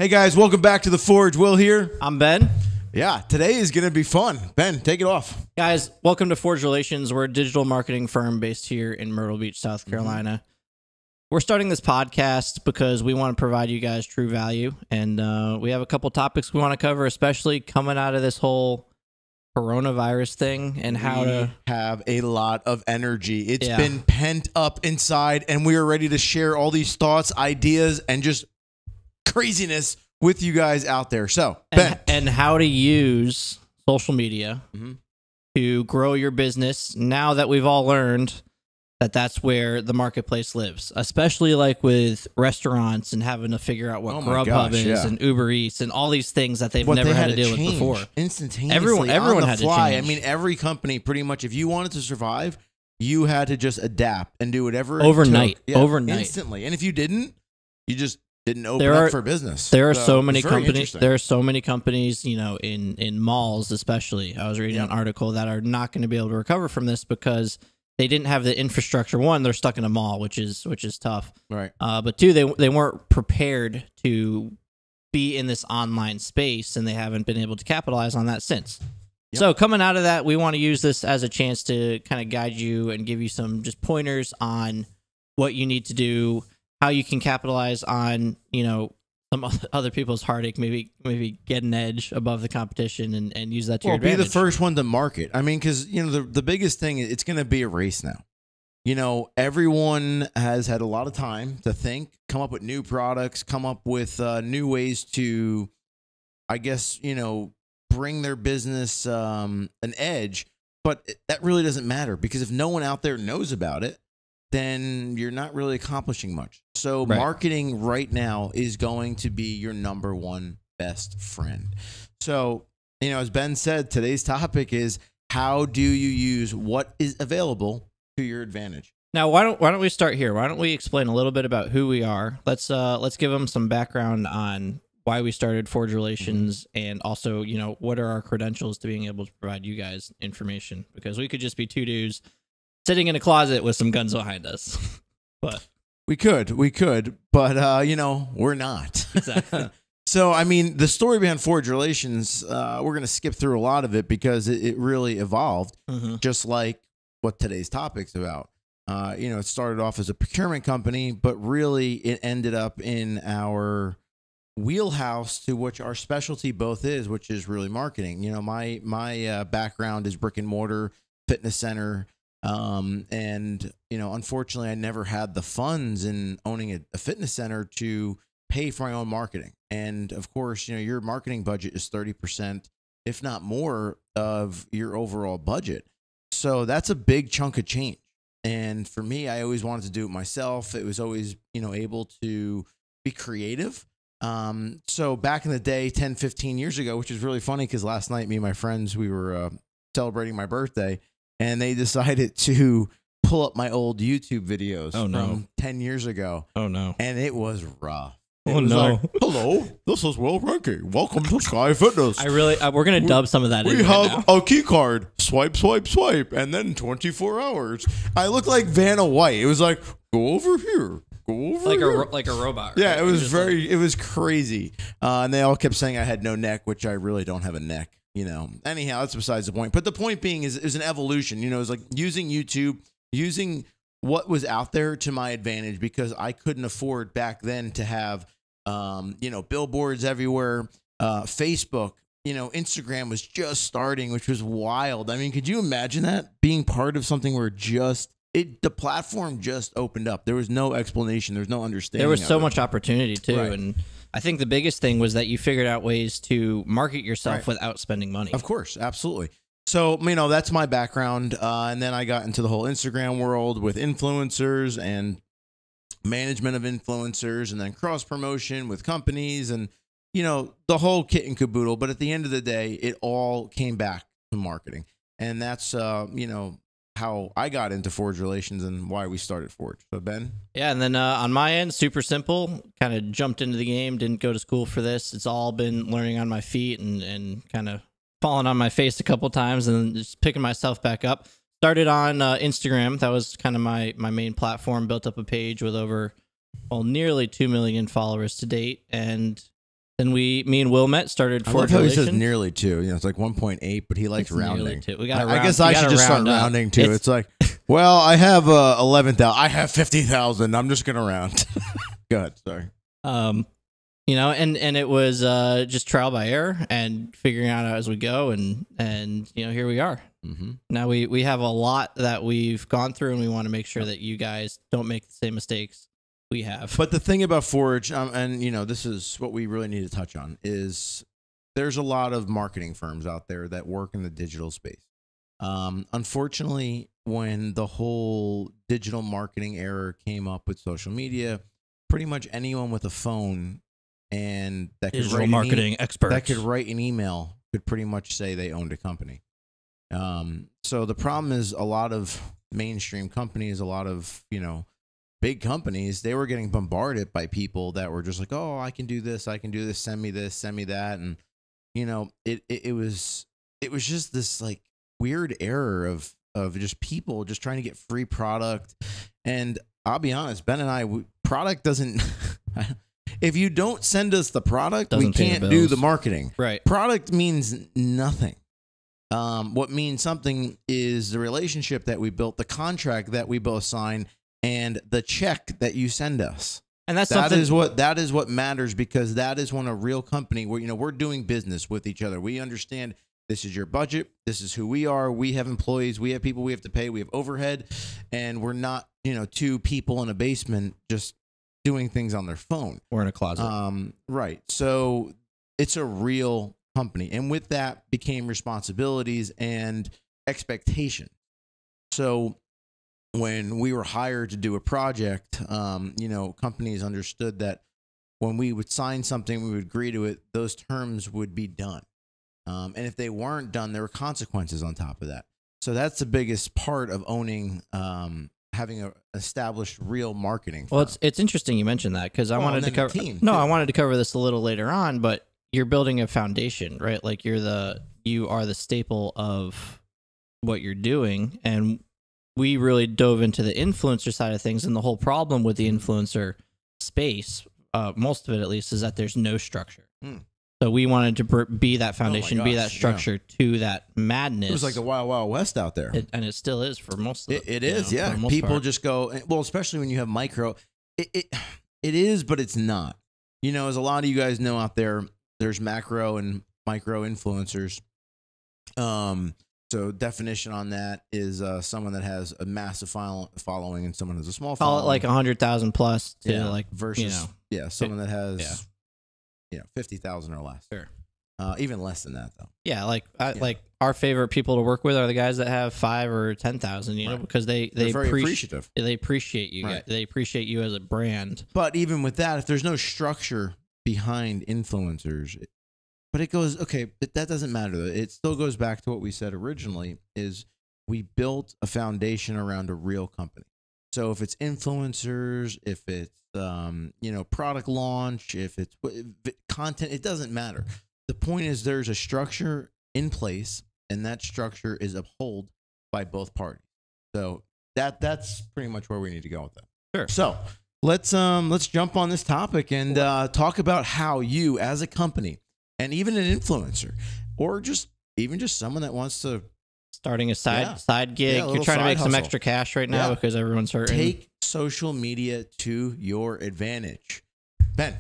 Hey guys, welcome back to the Forge. Will here. I'm Ben. Yeah, today is going to be fun. Ben, take it off. Guys, welcome to Forge Relations. We're a digital marketing firm based here in Myrtle Beach, South Carolina. We're starting this podcast because we want to provide you guys true value. And we have a couple topics we want to cover, especially coming out of this whole coronavirus thing and how to have a lot of energy. It's been pent up inside, and we are ready to share all these thoughts, ideas, and just craziness with you guys out there. So, Ben. And how to use social media to grow your business now that we've all learned that that's where the marketplace lives, especially like with restaurants and having to figure out what Grubhub is and Uber Eats and all these things that they've never had to deal with before. Instantaneously, everyone had to change. I mean, every company pretty much, if you wanted to survive, you had to just adapt and do whatever overnight, instantly. And if you didn't, you just didn't open up for business. There are so many companies. There are so many companies, you know, in malls especially. I was reading an article that are not going to be able to recover from this because they didn't have the infrastructure. One, they're stuck in a mall, which is tough. Right. But two, they weren't prepared to be in this online space, and they haven't been able to capitalize on that since. Yep. So coming out of that, we want to use this as a chance to kind of guide you and give you some just pointers on what you need to do, how you can capitalize on, you know, some other people's heartache, maybe get an edge above the competition and use that to your advantage. Be the first one to market. I mean, because, you know, the biggest thing, it's going to be a race now. You know, everyone has had a lot of time to think, come up with new products, come up with new ways to, I guess, you know, bring their business an edge. But that really doesn't matter, because if no one out there knows about it, then you're not really accomplishing much. So marketing right now is going to be your number one best friend. So, you know, as Ben said, today's topic is, how do you use what is available to your advantage? Now, why don't we start here? Why don't we explain a little bit about who we are? Let's give them some background on why we started Forge Relations, and also, you know, what are our credentials to being able to provide you guys information, because we could just be two dudes sitting in a closet with some guns behind us. But we could, but you know, we're not. Exactly. So, I mean, the story behind Forge Relations, we're going to skip through a lot of it because it really evolved, just like what today's topic's about. You know, it started off as a procurement company, but really it ended up in our wheelhouse, to which our specialty both is, which is really marketing. You know, my background is brick and mortar, fitness center. And, you know, unfortunately, I never had the funds in owning a fitness center to pay for my own marketing. And of course, you know, your marketing budget is 30%, if not more, of your overall budget. So that's a big chunk of change. And for me, I always wanted to do it myself. It was always, you know, able to be creative. So back in the day, 10, 15 years ago, which is really funny, because last night, me and my friends, we were celebrating my birthday. And they decided to pull up my old YouTube videos from 10 years ago. Oh, no. And it was rough. It was like, hello, this is Will Ranky. Welcome to Sky Fitness. We're going to dub some of that in. We have a key card. Swipe, swipe, swipe. And then 24 hours. I looked like Vanna White. It was like, go over here. Go over here. Like a robot. Right? Yeah, it was it was crazy. And they all kept saying I had no neck, which I really don't have a neck. You know, anyhow, that's besides the point. But the point being is, it was an evolution. You know, it was like using YouTube, using what was out there to my advantage, because I couldn't afford back then to have, you know, billboards everywhere, Facebook, you know, Instagram was just starting, which was wild. I mean, could you imagine that, being part of something where the platform just opened up? There was no explanation. There was no understanding. There was so much opportunity too. Right. And I think the biggest thing was that you figured out ways to market yourself without spending money. Of course, absolutely. So, you know, that's my background. And then I got into the whole Instagram world with influencers and management of influencers, and then cross promotion with companies, and, you know, the whole kit and caboodle. But at the end of the day, it all came back to marketing. And that's, you know, how I got into Forge Relations and why we started Forge. So, Ben? Yeah, and then on my end, super simple, kind of jumped into the game, didn't go to school for this. It's all been learning on my feet and kind of falling on my face a couple times and just picking myself back up. Started on Instagram. That was kind of my main platform. Built up a page with over, well, nearly 2 million followers to date. And Then me and Will met, started I Forge love how he says Relations. nearly 2. You know, it's like 1.8, but he likes It's nearly rounding. 2. We got. I guess I should just start rounding too. It's like, well, I have 11,000. I have 50,000. I'm just gonna round. Go ahead. Sorry. You know, and it was just trial by error and figuring out as we go, and you know, here we are. Mm-hmm. Now we have a lot that we've gone through, and we want to make sure that you guys don't make the same mistakes we have. But the thing about Forge, and you know, this is what we really need to touch on, is there's a lot of marketing firms out there that work in the digital space. Unfortunately, when the whole digital marketing era came up with social media, pretty much anyone with a phone and that could digital marketing experts that could write an email could pretty much say they owned a company. So the problem is a lot of mainstream companies, a lot of, you know, big companies, they were getting bombarded by people that were just like, oh, I can do this, send me this, send me that. And, you know, it was just this like weird error of just people just trying to get free product. And I'll be honest, Ben and I, product doesn't, if you don't send us the product, we can't do the marketing. Right. Product means nothing. What means something is the relationship that we built, the contract that we both sign, and the check that you send us. And that is what matters, because that is when a real company, where, you know, we're doing business with each other. We understand this is your budget, this is who we are. We have employees, we have people we have to pay, we have overhead, and we're not, you know, 2 people in a basement just doing things on their phone. Or in a closet. Right. So it's a real company, and with that became responsibilities and expectation. So when we were hired to do a project, you know, companies understood that when we would sign something, we would agree to it, those terms would be done. And if they weren't done, there were consequences on top of that. So that's the biggest part of owning, having an established real marketing firm. Well, it's interesting you mentioned that, because I wanted to cover. I wanted to cover this a little later on, but you're building a foundation, right? Like you are the staple of what you're doing, and we really dove into the influencer side of things. And the whole problem with the influencer space, most of it at least, is that there's no structure. So we wanted to be that foundation, be that structure to that madness. It was like the Wild Wild West out there. And it still is for most of it. It is, yeah. People just go, well, especially when you have micro. It is, but it's not. You know, as a lot of you guys know out there, there's macro and micro influencers. So definition on that is someone that has a massive following and someone has a small following. Call it like 100,000 plus to like, versus, you know, someone that has, you know, 50,000 or less. Sure. Even less than that though. Yeah. Like, like our favorite people to work with are the guys that have 5 or 10,000, you know, because they're very appreciative. They appreciate you. Right. They appreciate you as a brand. But even with that, if there's no structure behind influencers, but it goes, okay, but that doesn't matter. It still goes back to what we said originally, is we built a foundation around a real company. So if it's influencers, if it's, you know, product launch, if it's content, it doesn't matter. The point is there's a structure in place, and that structure is upheld by both parties. So that's pretty much where we need to go with that. Sure. So let's jump on this topic and talk about how you, as a company, and even an influencer, or just someone that wants to starting a side gig, you're trying to make some extra cash right now because everyone's hurting. Take social media to your advantage, Ben.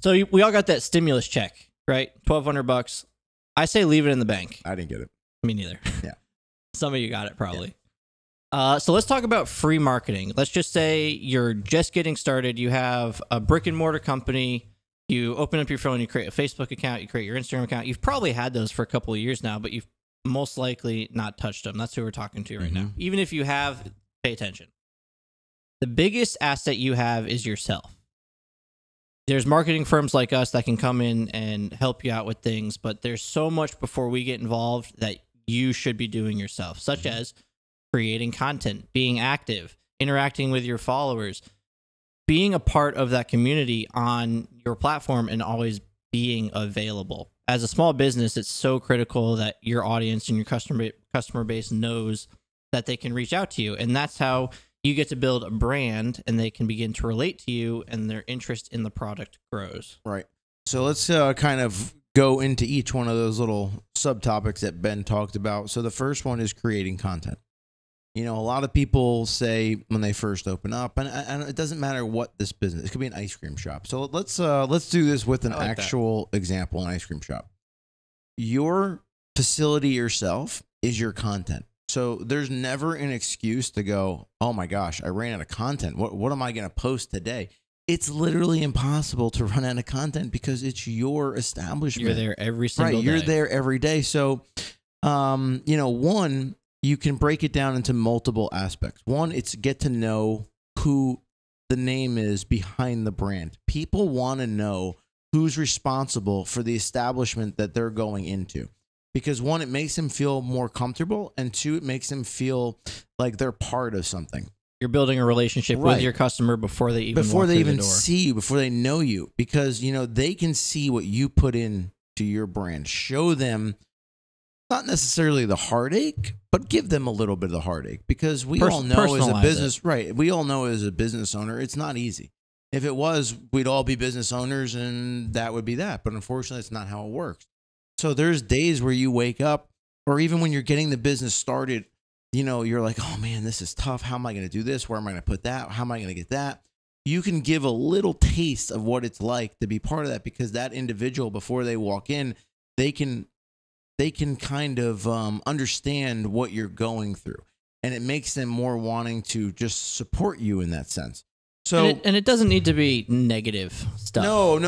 So we all got that stimulus check, right? $1,200. I say leave it in the bank. I didn't get it. Me neither. Yeah. Some of you got it probably. Yeah. So let's talk about free marketing. Let's just say you're just getting started. You have a brick and mortar company. You open up your phone, you create a Facebook account, you create your Instagram account. You've probably had those for a couple of years now, but you've most likely not touched them. That's who we're talking to right now. Even if you have, pay attention. The biggest asset you have is yourself. There's marketing firms like us that can come in and help you out with things, but there's so much before we get involved that you should be doing yourself, such as creating content, being active, interacting with your followers, being a part of that community on your platform, and always being available. As a small business, it's so critical that your audience and your customer base knows that they can reach out to you. And that's how you get to build a brand, and they can begin to relate to you, and their interest in the product grows. Right. So let's kind of go into each one of those little subtopics that Ben talked about. So the first one is creating content. You know, a lot of people say when they first open up, and it doesn't matter what this business, it could be an ice cream shop. So let's do this with an actual example, an ice cream shop. Your facility yourself is your content. So there's never an excuse to go, oh my gosh, I ran out of content. What am I going to post today? It's literally impossible to run out of content because it's your establishment. You're there every single day. You're there every day. So, you know, one, you can break it down into multiple aspects. One, it's get to know who the name is behind the brand. People want to know who's responsible for the establishment that they're going into. Because one, it makes them feel more comfortable, and two, it makes them feel like they're part of something. You're building a relationship with your customer before they even see you, before they know you, because you know they can see what you put in to your brand. Show them not necessarily the heartache, but give them a little bit of the heartache, because we all know as a business, right? We all know as a business owner, it's not easy. If it was, we'd all be business owners, and that would be that. But unfortunately, it's not how it works. So there's days where you wake up, or even when you're getting the business started, you know, you're like, oh man, this is tough. How am I going to do this? Where am I going to put that? How am I going to get that? You can give a little taste of what it's like to be part of that, because that individual, before they walk in, they can kind of understand what you're going through, and it makes them more wanting to just support you in that sense. So and it doesn't need to be negative stuff. Don't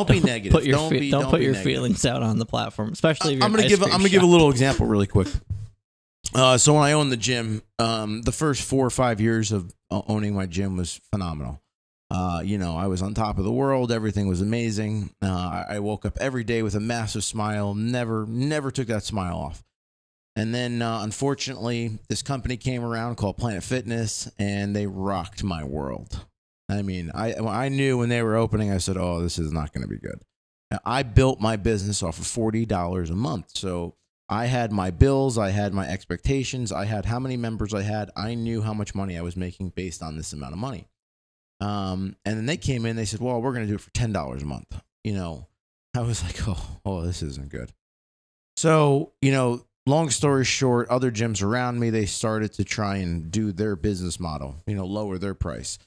be negative. Don't put your feelings out on the platform, especially if you're I'm gonna give a little example really quick. So when I owned the gym, the first 4 or 5 years of owning my gym was phenomenal. You know, I was on top of the world. Everything was amazing. I woke up every day with a massive smile. Never took that smile off. And then, unfortunately, this company came around called Planet Fitness, and they rocked my world. I mean, I knew when they were opening, I said, oh, this is not going to be good. Now, I built my business off of $40 a month. So I had my bills, I had my expectations, I had how many members I had. I knew how much money I was making based on this amount of money. And then they came in, they said, well, we're going to do it for $10 a month. You know, I was like, oh, this isn't good. So, you know, long story short, other gyms around me, they started to try and do their business model, you know, lower their price.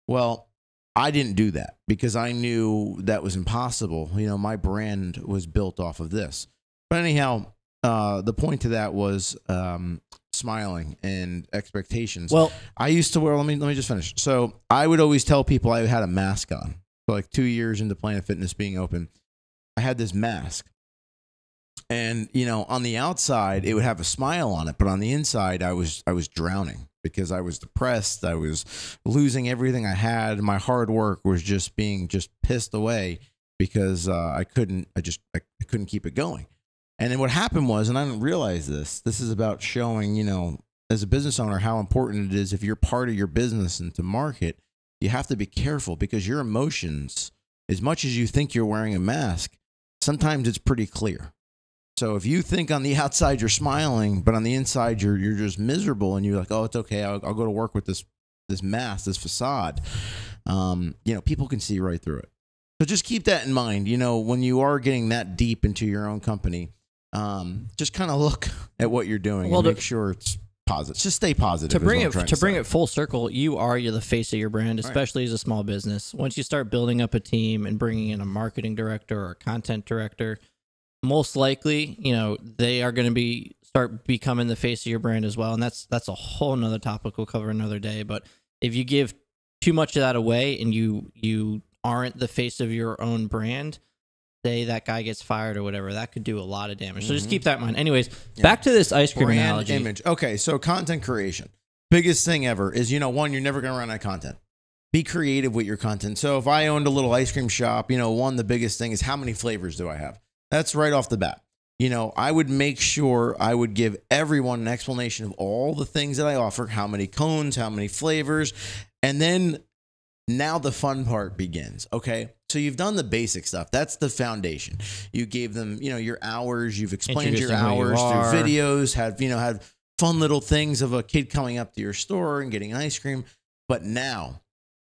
Well, I didn't do that because I knew that was impossible. You know, my brand was built off of this. But anyhow, the point to that was smiling and expectations. Well, I used to wear, let me just finish. So I would always tell people I had a mask on. For like 2 years into Planet Fitness being open, I had this mask. And, you know, on the outside, it would have a smile on it. But on the inside, I was drowning because I was depressed. I was losing everything I had. My hard work was just being pissed away because I couldn't keep it going. And then what happened was, and I didn't realize this is about showing, you know, as a business owner, how important it is if you're part of your business and to market, you have to be careful because your emotions, as much as you think you're wearing a mask, sometimes it's pretty clear. So if you think on the outside you're smiling, but on the inside you're just miserable, and you're like, oh, it's okay, I'll go to work with this mask, this facade. You know, people can see right through it. So just keep that in mind. You know, when you are getting that deep into your own company, just kind of look at what you're doing and make sure it's positive. Just stay positive. To bring it full circle, you're the face of your brand, especially as a small business. Once you start building up a team and bringing in a marketing director or a content director, most likely, you know, they are going to start becoming the face of your brand as well. And that's a whole nother topic we'll cover another day. But if you give too much of that away and you aren't the face of your own brand, say that guy gets fired or whatever, that could do a lot of damage. So just keep that in mind. Anyways, back to this ice cream analogy. Image. Okay, so content creation. Biggest thing ever is, you know, one, you're never going to run out of content. Be creative with your content. So if I owned a little ice cream shop, you know, the biggest thing is how many flavors do I have? That's right off the bat. You know, I would make sure I would give everyone an explanation of all the things that I offer, how many cones, how many flavors, and then now the fun part begins, okay? So you've done the basic stuff. That's the foundation. You gave them, you know, your hours. You've explained your hours through videos, had fun little things of a kid coming up to your store and getting ice cream. But now,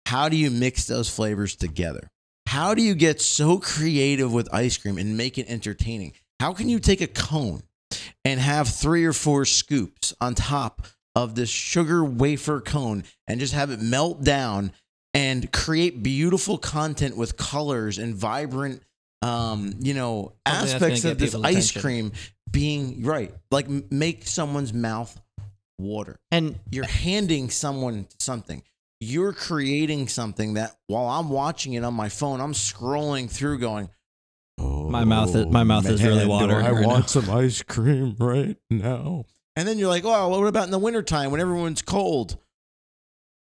how do you mix those flavors together? How do you get so creative with ice cream and make it entertaining? How can you take a cone and have 3 or 4 scoops on top of this sugar wafer cone and just have it melt down and create beautiful content with colors and vibrant, aspects of this ice cream being right? Like make someone's mouth water. And you're handing someone something. You're creating something that while I'm watching it on my phone, I'm scrolling through going, oh, my mouth is really watering. I right want now. some ice cream right now. And then you're like, oh, what about in the wintertime when everyone's cold?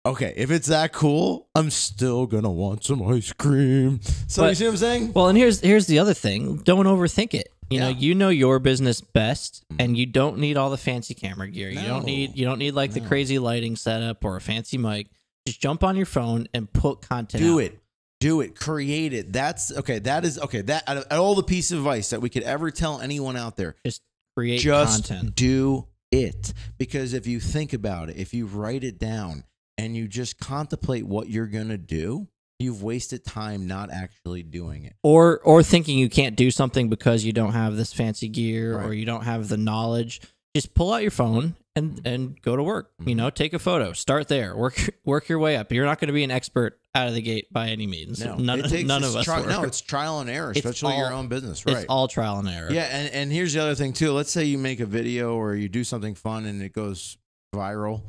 Okay, if it's that cool, I'm still going to want some ice cream. So you see what I'm saying? Well, and here's the other thing. Don't overthink it. You know your business best, and you don't need all the fancy camera gear. No. You don't need like the crazy lighting setup or a fancy mic. Just jump on your phone and put content out. Do it. Create it. That is okay. That out of all the piece of advice that we could ever tell anyone out there, just create just content. Do it. Because if you think about it, if you write it down and you just contemplate what you're going to do, you've wasted time not actually doing it. Or thinking you can't do something because you don't have this fancy gear Right. or you don't have the knowledge. Just pull out your phone and go to work. Mm-hmm. Take a photo. Start there. Work your way up. You're not going to be an expert out of the gate by any means. No, none of us are. No, it's trial and error, especially your own business, right? It's all trial and error. Yeah, and here's the other thing too. Let's say you make a video or you do something fun and it goes viral.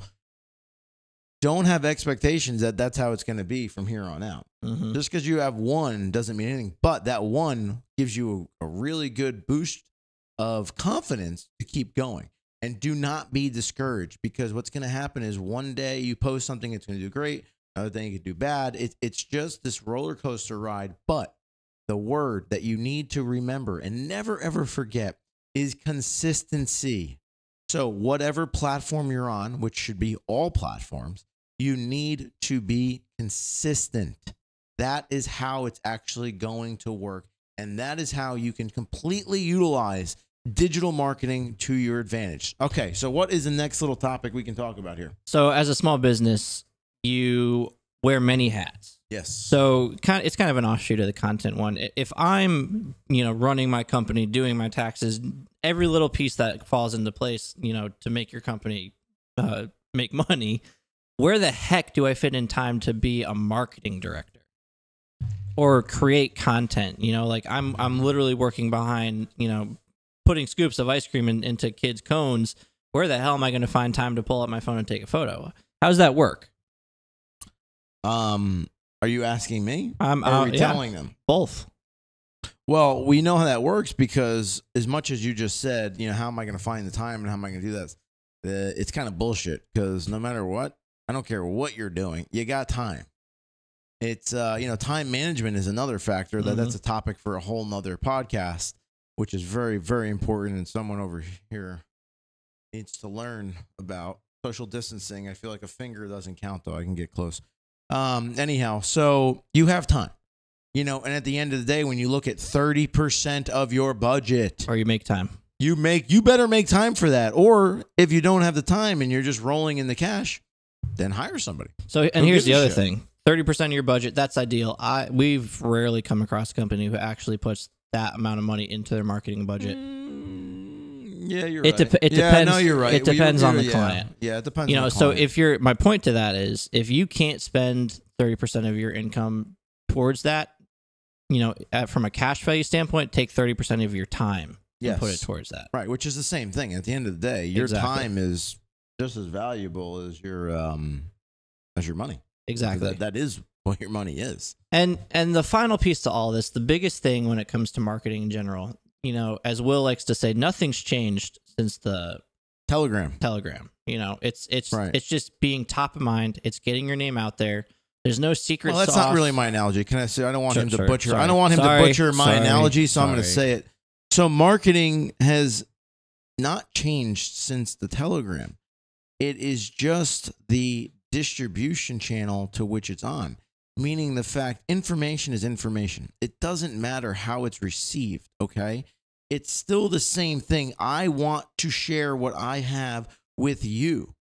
Don't have expectations that that's how it's going to be from here on out. Mm-hmm. Just because you have one doesn't mean anything. But that one gives you a really good boost of confidence to keep going. And do not be discouraged, because what's going to happen is one day you post something, it's going to do great. Another thing you could do bad. It's just this roller coaster ride. But the word that you need to remember and never, ever forget is consistency. So whatever platform you're on, which should be all platforms, you need to be consistent. That is how it's actually going to work. And that is how you can completely utilize digital marketing to your advantage. Okay, so what is the next little topic we can talk about here? So as a small business, you wear many hats. Yes. So it's kind of an offshoot of the content one. If I'm, running my company, doing my taxes, every little piece that falls into place, to make your company make money, where the heck do I fit in time to be a marketing director or create content? I'm literally working behind, putting scoops of ice cream into kids' cones. Where the hell am I going to find time to pull up my phone and take a photo? How does that work? Are you asking me? Or are you telling them? Both. Well, we know how that works because as much as you just said, how am I going to find the time and how am I going to do that? It's kind of bullshit, because no matter what, I don't care what you're doing, you got time. It's, time management is another factor. That's a topic for a whole nother podcast, which is very, very important. And someone over here needs to learn about social distancing. I feel like a finger doesn't count, though. I can get close. Anyhow, so you have time, and at the end of the day, when you look at 30% of your budget, or you make time, you better make time for that. Or if you don't have the time and you're just rolling in the cash, then hire somebody. So, and here's the other thing, 30% of your budget, that's ideal. We've rarely come across a company who actually puts that amount of money into their marketing budget. Yeah, you're right. It depends. No, you're right. It depends on the client. Yeah, it depends on the so client. my point to that is, if you can't spend 30% of your income towards that, from a cash value standpoint, take 30% of your time and put it towards that. Right, which is the same thing. At the end of the day, your time is just as valuable as your money. Exactly. That is what your money is. And the final piece to all this, the biggest thing when it comes to marketing in general, as Will likes to say, nothing's changed since the Telegram. It's just being top of mind. It's getting your name out there. There's no secret sauce. Well, that's not really my analogy. Can I say I don't want him to butcher? I don't want him to butcher my analogy, so I'm going to say it. So marketing has not changed since the Telegram. It is just the distribution channel to which it's on. Meaning the fact information is information. It doesn't matter how it's received, okay? It's still the same thing. I want to share what I have with you.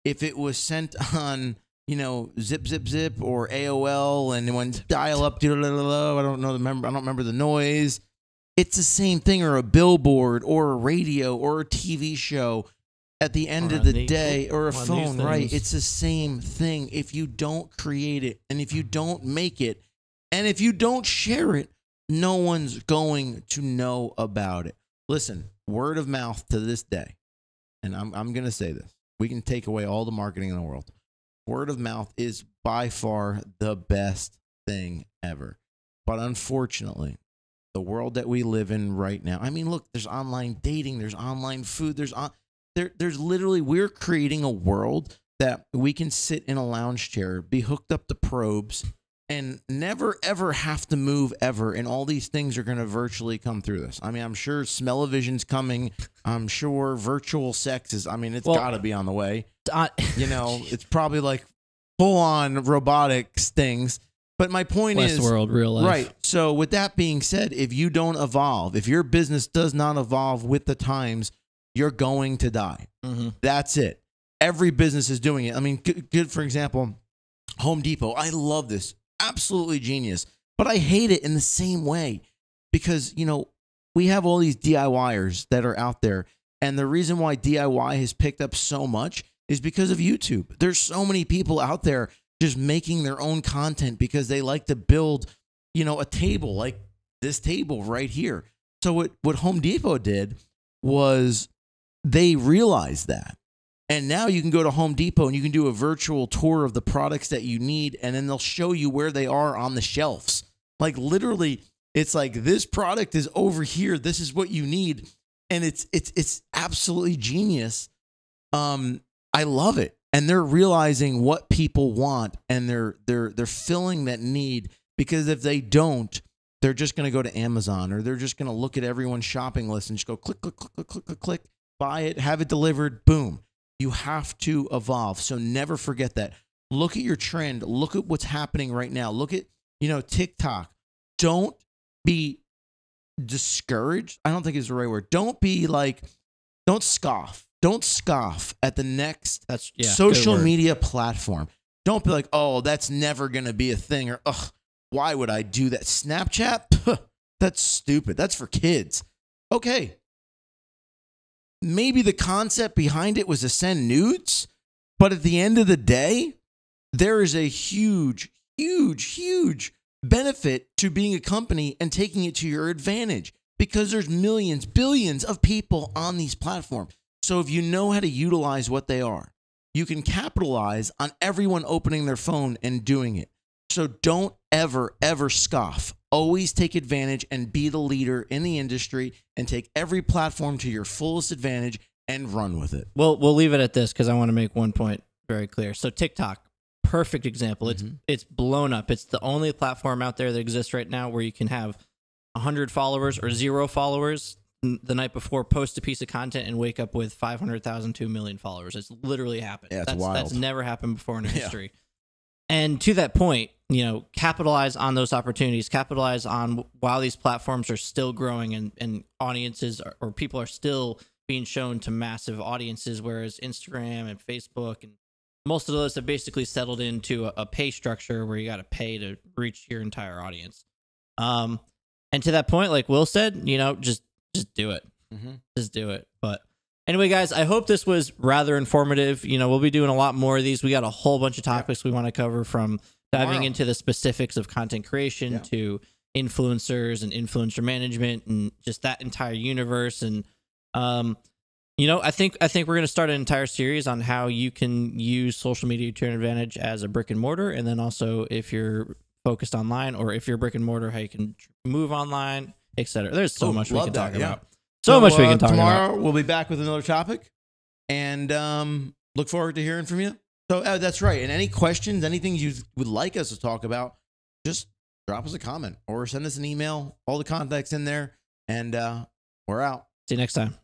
If it was sent on zip zip zip or AOL, and when dial up, I don't remember the noise. It's the same thing, or a billboard or a radio or a TV show. At the end of the day, or a phone, right? It's the same thing. If you don't create it, and if you don't make it, and if you don't share it, no one's going to know about it. Listen, word of mouth to this day, and I'm going to say this. We can take away all the marketing in the world. Word of mouth is by far the best thing ever. But unfortunately, the world that we live in right now, I mean, look, there's online dating, there's online food, there's literally, we're creating a world that we can sit in a lounge chair, be hooked up to probes, and never, ever have to move ever. And all these things are going to virtually come through this. I mean, I'm sure smell-o-vision's coming. I'm sure virtual sex is, it's got to be on the way. It's probably like full-on robotics things. But my point is, Westworld, real life. Right. So with that being said, if you don't evolve, if your business does not evolve with the times, you're going to die. Mm-hmm. That's it. Every business is doing it. I mean, good for example, Home Depot. I love this. Absolutely genius. But I hate it in the same way because, we have all these DIYers that are out there. And the reason why DIY has picked up so much is because of YouTube. There's so many people out there just making their own content because they like to build, a table like this table right here. So what Home Depot did was they realized that. And now you can go to Home Depot and you can do a virtual tour of the products that you need. And then they'll show you where they are on the shelves. Like literally, it's like this product is over here. This is what you need. And it's absolutely genius. I love it. And they're realizing what people want and they're filling that need, because if they don't, they're just going to go to Amazon, or they're just going to look at everyone's shopping list and just go click, click, click, click, click, click, click, buy it, have it delivered, boom. You have to evolve. So never forget that. Look at your trend. Look at what's happening right now. Look at, TikTok. Don't be discouraged. I don't think it's the right word. Don't scoff. Don't scoff at the next social media platform. Don't be like, oh, that's never going to be a thing. Or, why would I do that? Snapchat? That's stupid. That's for kids. Okay. Maybe the concept behind it was to send nudes, but at the end of the day, there is a huge, huge, huge benefit to being a company and taking it to your advantage, because there's millions, billions of people on these platforms. So if you know how to utilize what they are, you can capitalize on everyone opening their phone and doing it. So don't ever, ever scoff. Always take advantage and be the leader in the industry and take every platform to your fullest advantage and run with it. Well, we'll leave it at this because I want to make one point very clear. So TikTok, perfect example. It's blown up. It's the only platform out there that exists right now where you can have 100 followers or 0 followers the night before, post a piece of content and wake up with 500,000 to 1 million followers. It's literally happened. Yeah, wild. That's never happened before in history. And to that point, capitalize on those opportunities, capitalize on while these platforms are still growing and audiences or people are still being shown to massive audiences, whereas Instagram and Facebook and most of those have basically settled into a pay structure where you got to pay to reach your entire audience. And to that point, like Will said, just do it. Mm-hmm. Just do it. But anyway, guys, I hope this was rather informative. We'll be doing a lot more of these. We got a whole bunch of topics we want to cover, from diving into the specifics of content creation to influencers and influencer management and just that entire universe. And, I think we're going to start an entire series on how you can use social media to your advantage as a brick and mortar. And then also if you're focused online, or if you're brick and mortar, how you can move online, etc. There's so much we can talk about. So much we can talk about. Tomorrow we'll be back with another topic, and look forward to hearing from you. So that's right. And any questions, anything you would like us to talk about, just drop us a comment or send us an email. All the contacts in there, and we're out. See you next time.